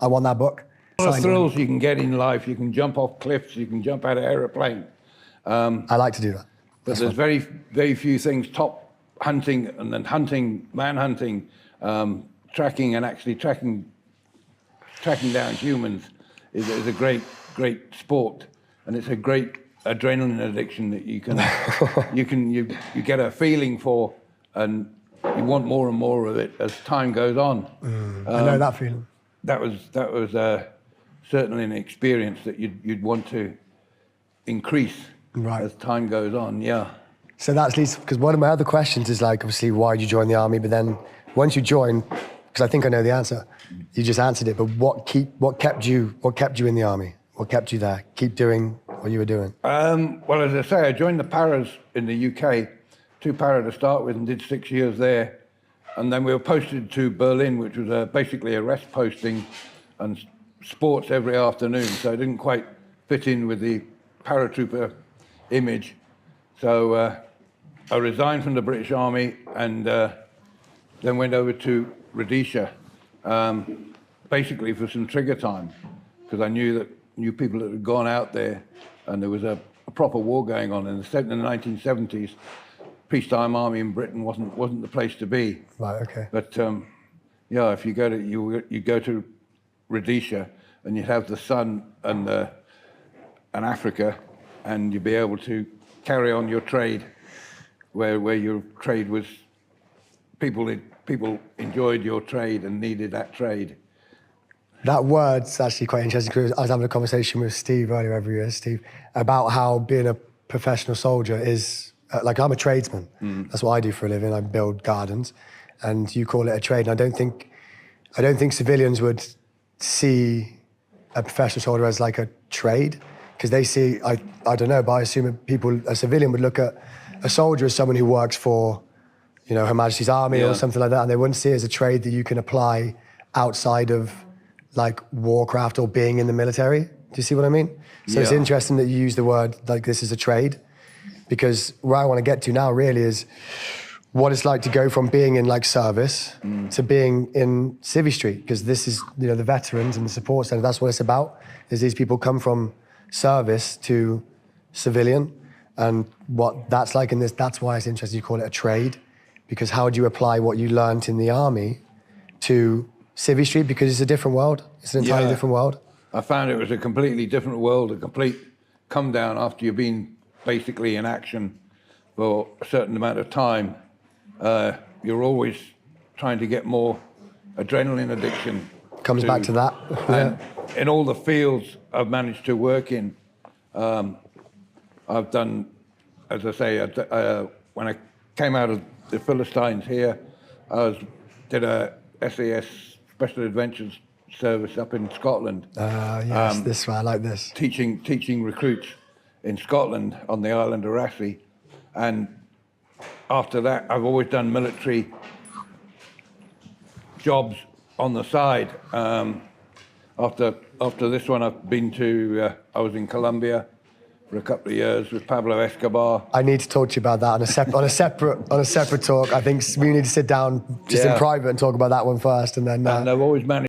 I want that book. A lot of thrills you can get in life. You can jump off cliffs, you can jump out of aeroplanes. I like to do that. But there's very few things top hunting and then hunting, manhunting, tracking and actually tracking down humans is a great sport, and it's a great adrenaline addiction that you get a feeling for, and you want more and more of it as time goes on. I know that feeling. That was certainly an experience that you'd want to increase as time goes on. Yeah. So that's least because one of my other questions is like, obviously, why did you join the army? But then once you join, because I think I know the answer, you just answered it. But what kept you in the army? What kept you there? Keep doing what you were doing. Well, as I say, I joined the paras in the UK, 2 para to start with, and did 6 years there. And then we were posted to Berlin, which was basically a rest posting and sports every afternoon. So I didn't quite fit in with the paratrooper image. So I resigned from the British Army and then went over to Rhodesia, basically for some trigger time, because I knew people that had gone out there, and there was a proper war going on in the 1970s. Peacetime army in Britain wasn't the place to be. Right. Okay. But yeah, if you go to Rhodesia, and you have the sun and Africa, and you'd be able to carry on your trade, where your trade was, people enjoyed your trade and needed that trade. That word's actually quite interesting, because I was having a conversation with Steve earlier every year, Steve, about how being a professional soldier is, like, I'm a tradesman. That's what I do for a living. I build gardens, and you call it a trade. And I don't think civilians would see a professional soldier as like a trade, because they see, I don't know, but I assume a civilian would look at a soldier as someone who works for, you know, Her Majesty's Army or something like that, and they wouldn't see it as a trade that you can apply outside of like warcraft or being in the military. Do you see what I mean? So it's interesting that you use the word like this is a trade, because where I want to get to now really is what it's like to go from being in like service to being in Civvy Street, because this is, you know, the veterans and the support center. That's what it's about, is these people come from service to civilian, and what that's like in this. That's why it's interesting you call it a trade, because how do you apply what you learned in the army to Civvy Street? Because it's a different world. It's an entirely different world. I found it was a completely different world, a complete come down after you've been basically in action for a certain amount of time. You're always trying to get more adrenaline addiction. Comes back to that. And in all the fields I've managed to work in, I've done, as I say, when I came out of the Philistines here, I did a SAS Special Adventures service up in Scotland. Yes, this one, I like this. Teaching recruits in Scotland on the island of Rassay. And after that, I've always done military jobs on the side. After this one, I've been to, I was in Colombia for a couple of years with Pablo Escobar. I need to talk to you about that on a separate talk. I think we need to sit down just in private and talk about that one first, and then. And I've always managed